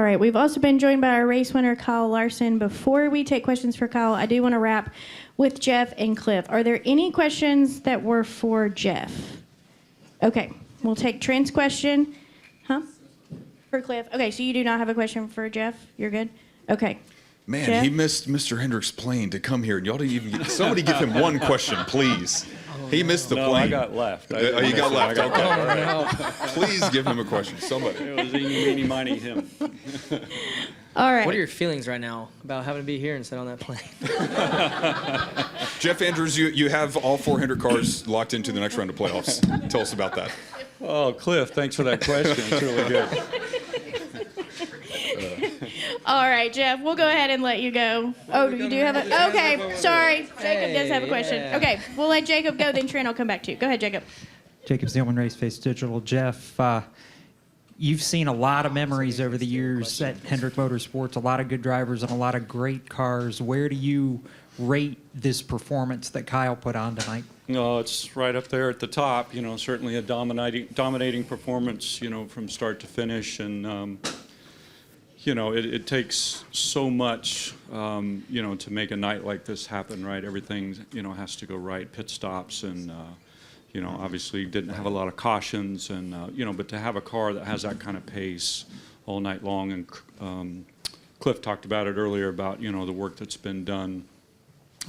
right, we've also been joined by our race winner, Kyle Larson. Before we take questions for Kyle, I do want to wrap with Jeff and Cliff. Are there any questions that were for Jeff? Okay, we'll take Trent's question. Huh? For Cliff. Okay, so you do not have a question for Jeff? You're good? Okay. Man, Jeff? he missed Mr. Hendrick's plane to come here, and y'all didn't even get... Somebody give him one question, please. He missed the plane. No, I got left. Oh, you got left. Okay. All right. No. Please give him a question. Somebody. It was eeny, meeny, miny, him. All right. What are your feelings right now about having to be here and sit on that plane? Jeff Andrews, you have all 400 cars locked into the next round of playoffs. Tell us about that. Oh, Cliff, thanks for that question. It's really good. All right, Jeff, we'll go ahead and let you go. Oh, you do have a... Okay, sorry. Jacob does have a question. Yeah. Okay, we'll let Jacob go, then Trent will come back to you. Go ahead, Jacob. Jacob Zeilman, Race Face Digital. Jeff, you've seen a lot of memories over the years at Hendrick Motorsports, a lot of good drivers and a lot of great cars. Where do you rate this performance that Kyle put on tonight? No, it's right up there at the top. You know, certainly a dominating performance, you know, from start to finish. And, you know, it takes so much, you know, to make a night like this happen, right? Everything, you know, has to go right. Pit stops and, you know, obviously didn't have a lot of cautions. And, you know, but to have a car that has that kind of pace all night long. And Cliff talked about it earlier about, you know, the work that's been done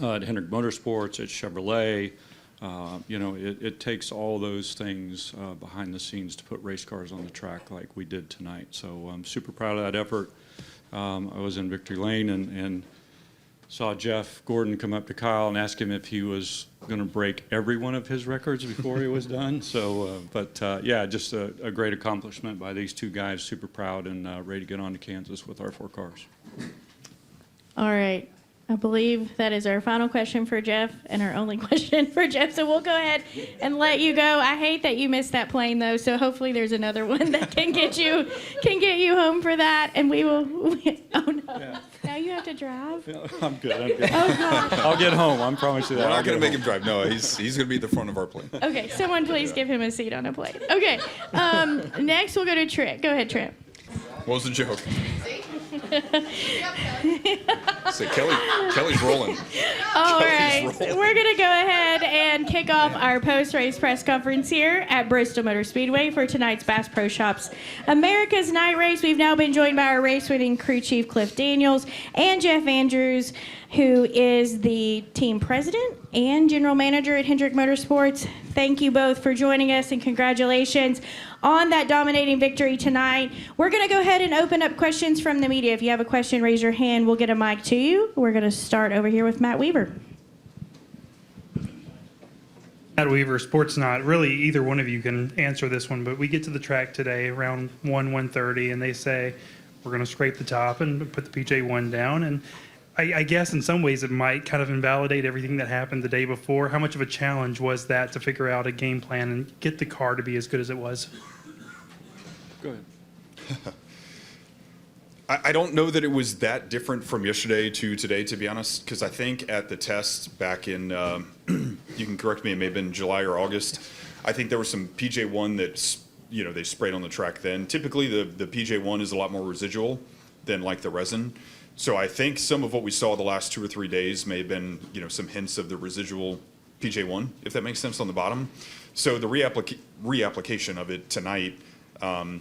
at Hendrick Motorsports, at Chevrolet. You know, it takes all those things behind the scenes to put race cars on the track like we did tonight. So I'm super proud of that effort. I was in Victory Lane and saw Jeff Gordon come up to Kyle and ask him if he was going to break every one of his records before he was done. So, yeah, just a great accomplishment by these two guys. Super proud and ready to get on to Kansas with our 4 cars. All right. I believe that is our final question for Jeff and our only question for Jeff. So we'll go ahead and let you go. I hate that you missed that plane though. So hopefully there's another one that can get you home for that. And we will. Oh no! Yeah. Now you have to drive. Yeah, I'm good. I'm good. Oh gosh. I'll get home. I promise you that. We're not going to make him drive. No, he's going to be at the front of our plane. Okay. Someone please give him a seat on a plane. Okay. Next we'll go to Trent. Go ahead, Trent. What was the joke? So Kelly's rolling. All right, we're going to go ahead and kick off our post-race press conference here at Bristol Motor Speedway for tonight's Bass Pro Shops America's Night Race. We've now been joined by our race-winning crew chief, Cliff Daniels, and Jeff Andrews, who is the team president and general manager at Hendrick Motorsports. Thank you both for joining us, and congratulations on that dominating victory tonight. We're going to go ahead and open up questions from the media. If you have a question, raise your hand. We'll get a mic to you. We're going to start over here with Matt Weaver. Matt Weaver, Sports Not. Really, either one of you can answer this one, but we get to the track today around 1:30, and they say we're going to scrape the top and put the PJ1 down. And I guess in some ways it might kind of invalidate everything that happened the day before. How much of a challenge was that to figure out a game plan and get the car to be as good as it was? Go ahead. I don't know that it was that different from yesterday to today, to be honest, because I think at the test back in, you can correct me, it may have been July or August, I think there was some PJ1 that, you know, they sprayed on the track then. Typically, the PJ1 is a lot more residual than like the resin. So I think some of what we saw the last 2 or 3 days may have been, you know, some hints of the residual PJ1, if that makes sense, on the bottom. So the reapplication of it tonight,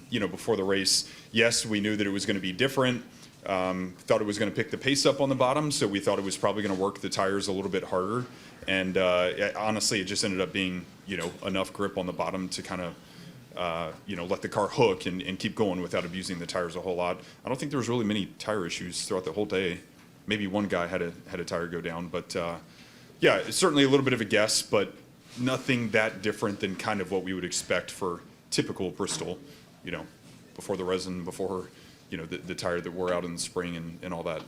you know, before the race, yes, we knew that it was going to be different. Thought it was going to pick the pace up on the bottom, so we thought it was probably going to work the tires a little bit harder. And honestly, it just ended up being, you know, enough grip on the bottom to kind of, you know, let the car hook and keep going without abusing the tires a whole lot. I don't think there was really many tire issues throughout the whole day. Maybe one guy had a tire go down, but yeah, it's certainly a little bit of a guess, but nothing that different than kind of what we would expect for typical Bristol, you know, before the resin, before, you know, the tire that wore out in the spring and all that.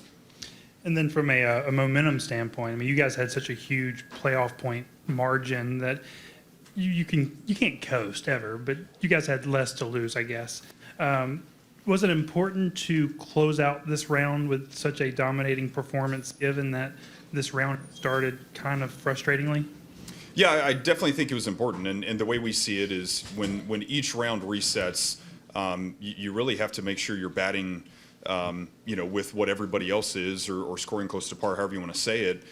And then from a momentum standpoint, I mean, you guys had such a huge playoff point margin that you can't coast ever, but you guys had less to lose, I guess. Was it important to close out this round with such a dominating performance, given that this round started kind of frustratingly? Yeah, I definitely think it was important, and the way we see it is when each round resets, you really have to make sure you're batting with what everybody else is, or scoring close to par, however you want to say it.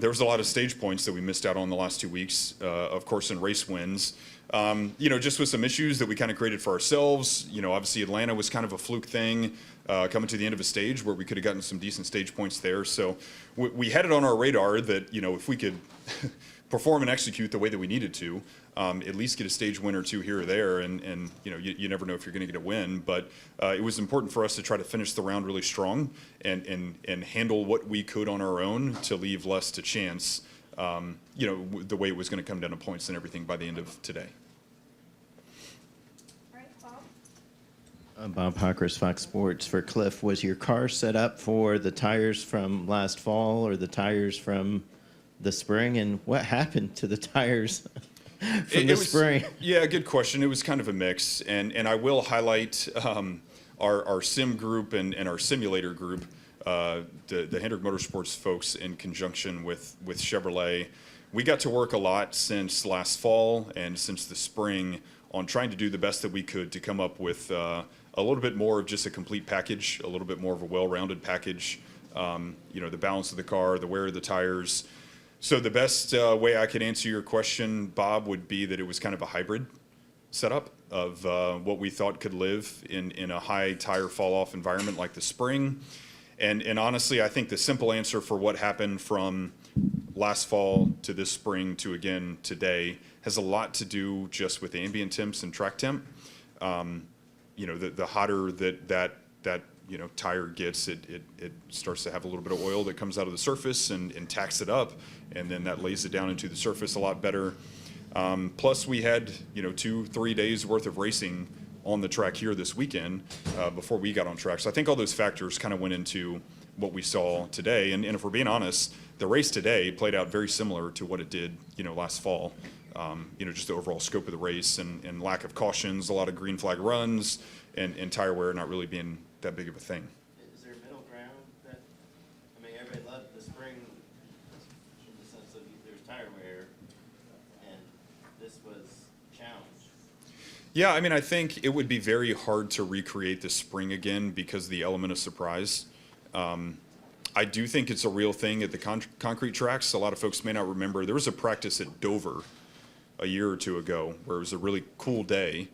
There was a lot of stage points that we missed out on the last 2 weeks, of course, in race wins. Just with some issues that we kind of created for ourselves. Obviously Atlanta was kind of a fluke thing, coming to the end of a stage where we could have gotten some decent stage points there. So we had it on our radar that, if we could perform and execute the way that we needed to, at least get a stage win or two here or there. And you never know if you're going to get a win. But it was important for us to try to finish the round really strong and handle what we could on our own to leave less to chance, the way it was going to come down to points and everything by the end of today. Bob Hawkers, Fox Sports. For Cliff, was your car set up for the tires from last fall or the tires from the spring? And what happened to the tires from the spring? Yeah, good question. It was kind of a mix. And I will highlight our sim group and our simulator group, the Hendrick Motorsports folks in conjunction with Chevrolet. We got to work a lot since last fall and since the spring on trying to do the best that we could to come up with a little bit more of just a complete package, a little bit more of a well-rounded package. The balance of the car, the wear of the tires. So the best way I could answer your question, Bob, would be that it was kind of a hybrid setup of what we thought could live in a high tire fall-off environment like the spring. And honestly, I think the simple answer for what happened from last fall to this spring to, again, today has a lot to do just with ambient temps and track temp. The hotter that tire gets, it starts to have a little bit of oil that comes out of the surface and tacks it up, and then that lays it down into the surface a lot better. Plus, we had 2-3 days worth of racing on the track here this weekend before we got on track. So I think all those factors kind of went into what we saw today. And if we're being honest, the race today played out very similar to what it did last fall. Just the overall scope of the race and lack of cautions, a lot of green flag runs, and tire wear not really being that big of a thing. Is there a middle ground? Everybody loved the spring in the sense of there's tire wear, and this was challenged. Yeah, I think it would be very hard to recreate the spring again because of the element of surprise. I do think it's a real thing at the concrete tracks. A lot of folks may not remember. There was a practice at Dover a year or two ago where it was a really cool day,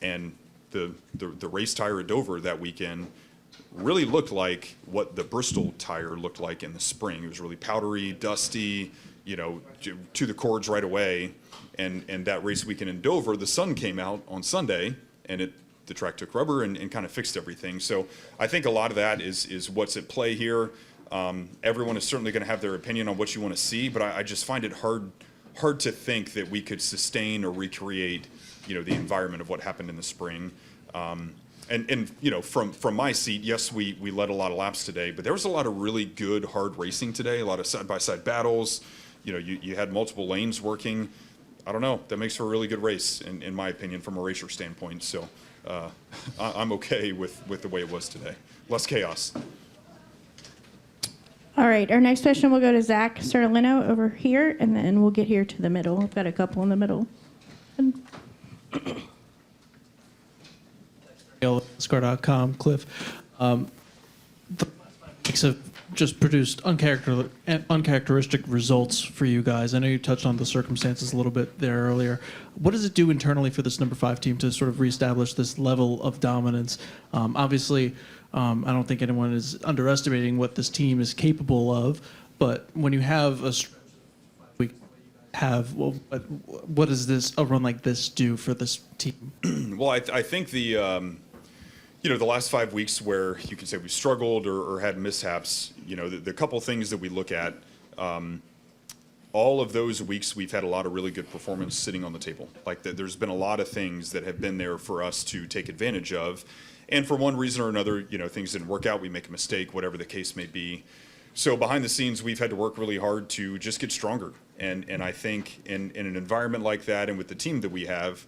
and the race tire at Dover that weekend really looked like what the Bristol tire looked like in the spring. It was really powdery, dusty, to the cords right away. And that race weekend in Dover, the sun came out on Sunday, and the track took rubber and kind of fixed everything. So I think a lot of that is what's at play here. Everyone is certainly going to have their opinion on what you want to see, but I just find it hard to think that we could sustain or recreate, the environment of what happened in the spring. From my seat, yes, we led a lot of laps today, but there was a lot of really good, hard racing today, a lot of side-by-side battles. You had multiple lanes working. I don't know. That makes for a really good race, in my opinion, from a racer standpoint. So I'm okay with the way it was today. Less chaos. All right, our next question will go to Zach Sterlino over here, and then we'll get here to the middle. We've got a couple in the middle. Score.com, Cliff. The weeks have just produced uncharacteristic results for you guys. I know you touched on the circumstances a little bit there earlier. What does it do internally for this number 5 team to sort of reestablish this level of dominance? Obviously, I don't think anyone is underestimating what this team is capable of, but when you have what does a run like this do for this team? Well, I think the last 5 weeks where you can say we struggled or had mishaps, the couple things that we look at, all of those weeks we've had a lot of really good performance sitting on the table. There's been a lot of things that have been there for us to take advantage of. And for one reason or another, things didn't work out, we make a mistake, whatever the case may be. So behind the scenes, we've had to work really hard to just get stronger. And I think in an environment like that and with the team that we have,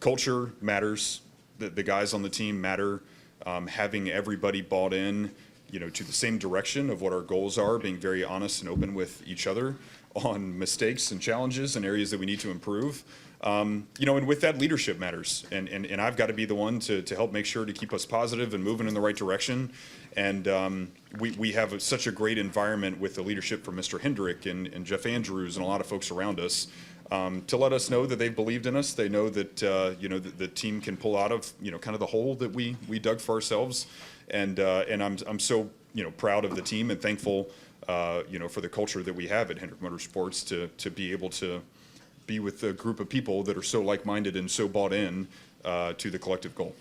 culture matters. The guys on the team matter. Having everybody bought in to the same direction of what our goals are, being very honest and open with each other on mistakes and challenges and areas that we need to improve. And with that, leadership matters. And I've got to be the one to help make sure to keep us positive and moving in the right direction. And we have such a great environment with the leadership from Mr. Hendrick and Jeff Andrews and a lot of folks around us to let us know that they've believed in us. They know that, the team can pull out of, kind of the hole that we dug for ourselves. And I'm so, proud of the team and thankful, for the culture that we have at Hendrick Motorsports to be able to be with a group of people that are so like-minded and so bought in to the collective goal.